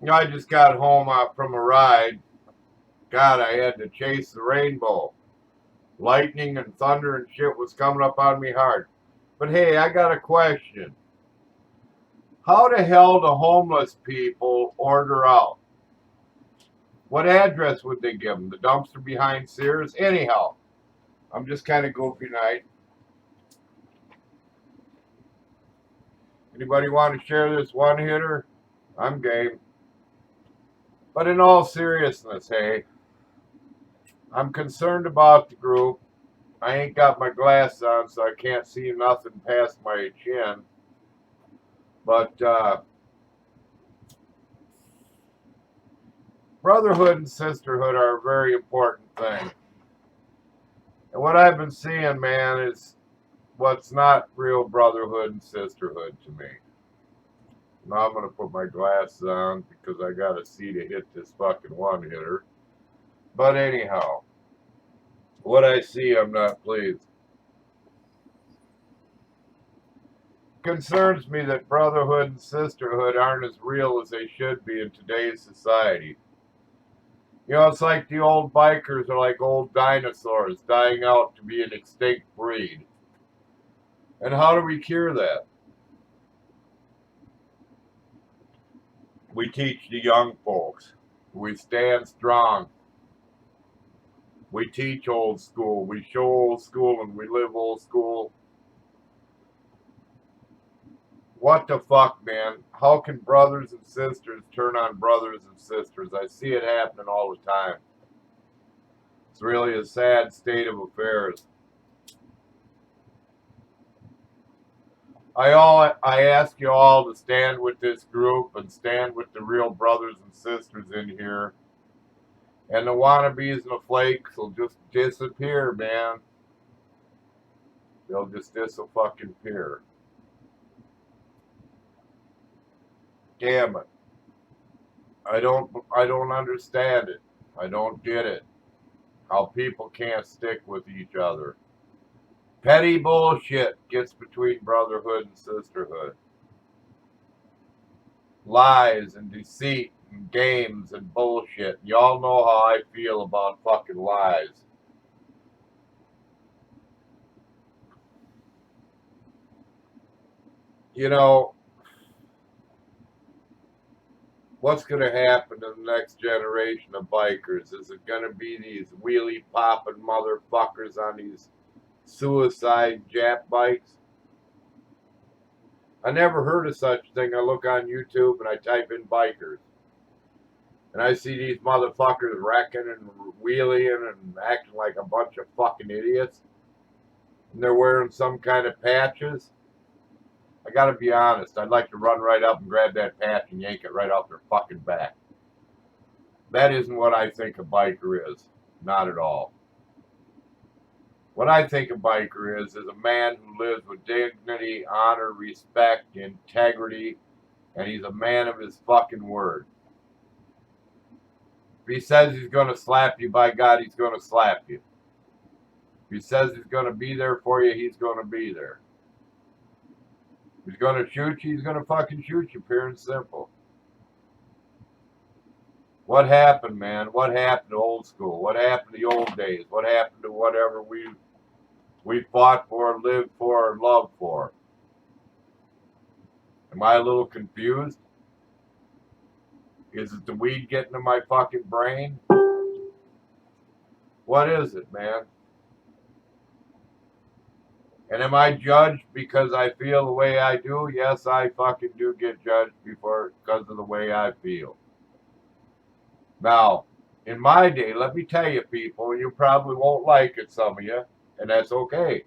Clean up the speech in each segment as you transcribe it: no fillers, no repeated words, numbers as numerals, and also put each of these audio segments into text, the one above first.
I just got home from a ride. God, I had to chase the rainbow. Lightning and thunder and shit was coming up on me hard. But hey, I got a question. How the hell do homeless people order out? What address would they give them? The dumpster behind Sears? Anyhow, I'm just kind of goofy night. Anybody want to share this one hitter? I'm game. But in all seriousness, hey, I'm concerned about the group. I ain't got my glass on, so I can't see nothing past my chin. But brotherhood and sisterhood are a very important thing. And what I've been seeing, man, is what's not real brotherhood and sisterhood to me. Now I'm going to put my glasses on because I got to see to hit this fucking one hitter. But anyhow, what I see, I'm not pleased. Concerns me that brotherhood and sisterhood aren't as real as they should be in today's society. You know, it's like the old bikers are like old dinosaurs dying out to be an extinct breed. And how do we cure that? We teach the young folks. We stand strong. We teach old school. We show old school and we live old school. What the fuck, man? How can brothers and sisters turn on brothers and sisters? I see it happening all the time. It's really a sad state of affairs. I ask you all to stand with this group and stand with the real brothers and sisters in here. And the wannabes and the flakes will just disappear, man. They'll just disappear. Damn it. I don't understand it. I don't get it. How people can't stick with each other. Petty bullshit gets between brotherhood and sisterhood. Lies and deceit and games and bullshit. Y'all know how I feel about fucking lies. You know, what's going to happen to the next generation of bikers? Is it going to be these wheelie popping motherfuckers on these suicide Jap bikes? I never heard of such a thing. I look on YouTube and I type in bikers. And I see these motherfuckers wrecking and wheeling and acting like a bunch of fucking idiots. And they're wearing some kind of patches. I gotta be honest, I'd like to run right up and grab that patch and yank it right off their fucking back. That isn't what I think a biker is. Not at all. What I think a biker is a man who lives with dignity, honor, respect, integrity, and he's a man of his fucking word. If he says he's going to slap you, by God, he's going to slap you. If he says he's going to be there for you, he's going to be there. If he's going to shoot you, he's going to fucking shoot you, pure and simple. What happened, man? What happened to old school? What happened to the old days? What happened to whatever we fought for, lived for, and loved for? Am I a little confused? Is it the weed getting in my fucking brain? What is it, man? And am I judged because I feel the way I do? Yes, I fucking do get judged because of the way I feel. Now, in my day, let me tell you, people, you probably won't like it, some of you, and that's okay,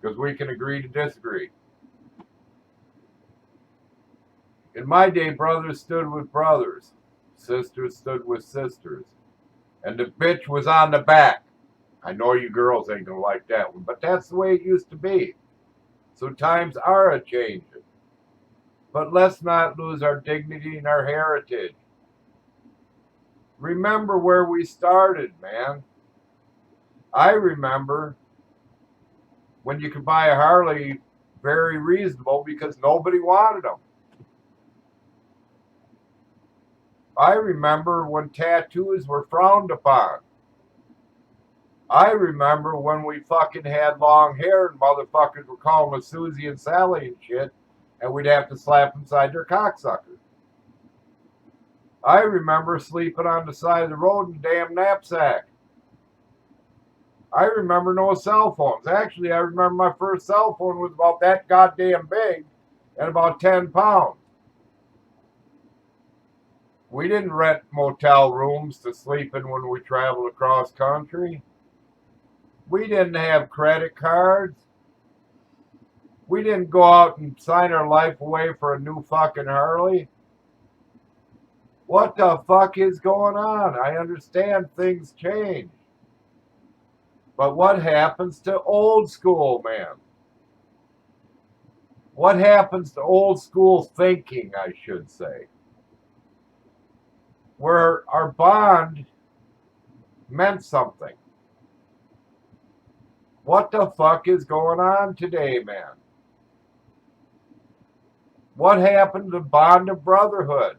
because we can agree to disagree. In my day, brothers stood with brothers, sisters stood with sisters, and the bitch was on the back. I know you girls ain't gonna like that one, but that's the way it used to be. So times are a changing. But let's not lose our dignity and our heritage. Remember where we started, man. I remember when you could buy a Harley very reasonable because nobody wanted them. I remember when tattoos were frowned upon. I remember when we fucking had long hair and motherfuckers were calling us Susie and Sally and shit, and we'd have to slap inside their cocksuckers. I remember sleeping on the side of the road in a damn knapsack. I remember no cell phones. Actually, I remember my first cell phone was about that goddamn big and about 10 pounds. We didn't rent motel rooms to sleep in when we traveled across country. We didn't have credit cards. We didn't go out and sign our life away for a new fucking Harley. What the fuck is going on? I understand things change. But what happens to old school, man? What happens to old school thinking, I should say? Where our bond meant something. What the fuck is going on today, man? What happened to the bond of brotherhood?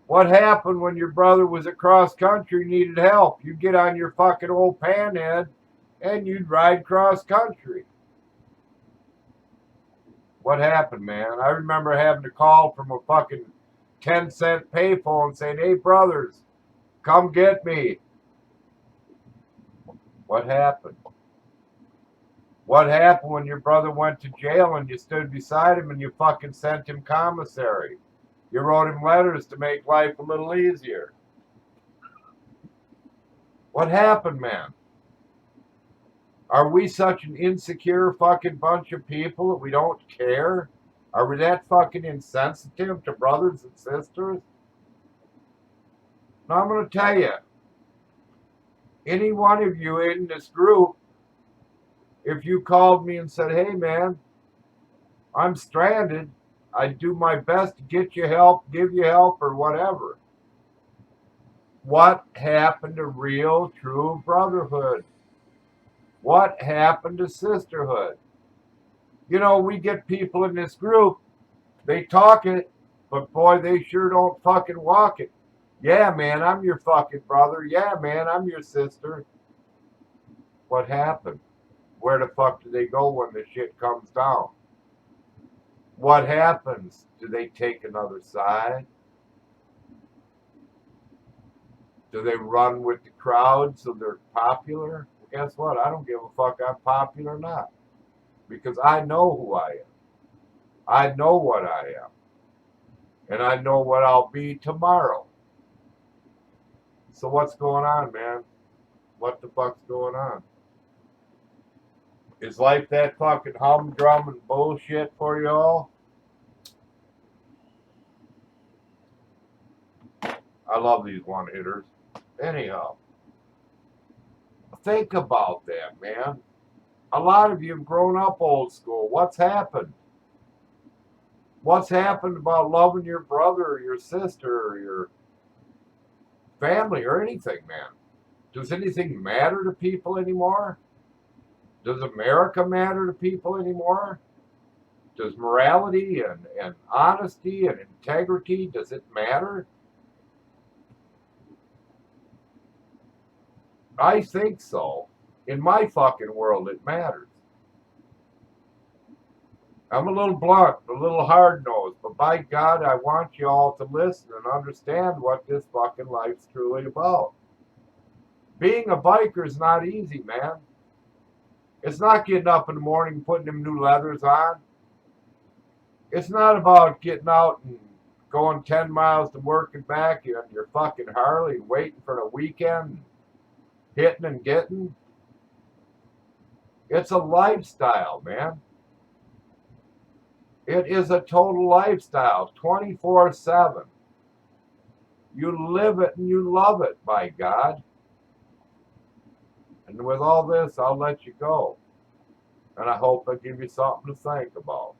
What happened when your brother was across country, needed help? You'd get on your fucking old panhead and you'd ride cross country. What happened, man? I remember having to call from a fucking 10-cent payphone saying, hey, brothers, come get me. What happened? What happened when your brother went to jail and you stood beside him and you fucking sent him commissary? You wrote him letters to make life a little easier. What happened, man? Are we such an insecure fucking bunch of people that we don't care? Are we that fucking insensitive to brothers and sisters? Now I'm going to tell you, any one of you in this group, if you called me and said, hey man, I'm stranded, I'd do my best to get you help, give you help, or whatever. What happened to real, true brotherhood? What happened to sisterhood? You know, we get people in this group, they talk it, but boy, they sure don't fucking walk it. Yeah, man, I'm your fucking brother. Yeah, man, I'm your sister. What happened? Where the fuck do they go when the shit comes down? What happens? Do they take another side? Do they run with the crowd so they're popular? Well, guess what? I don't give a fuck I'm popular or not. Because I know who I am. I know what I am. And I know what I'll be tomorrow. So what's going on, man? What the fuck's going on? Is life that fucking humdrum and bullshit for y'all? I love these one-hitters. Anyhow, think about that, man. A lot of you have grown up old school. What's happened? What's happened about loving your brother or your sister or your family or anything, man? Does anything matter to people anymore? Does America matter to people anymore? Does morality and honesty and integrity, does it matter? I think so. In my fucking world, it matters. I'm a little blunt, a little hard-nosed, but by God, I want you all to listen and understand what this fucking life's truly about. Being a biker is not easy, man. It's not getting up in the morning and putting them new leathers on. It's not about getting out and going 10 miles to work and back on your fucking Harley, waiting for the weekend, hitting and getting. It's a lifestyle, man. It is a total lifestyle, 24/7. You live it and you love it, by God. And with all this, I'll let you go. And I hope I give you something to think about.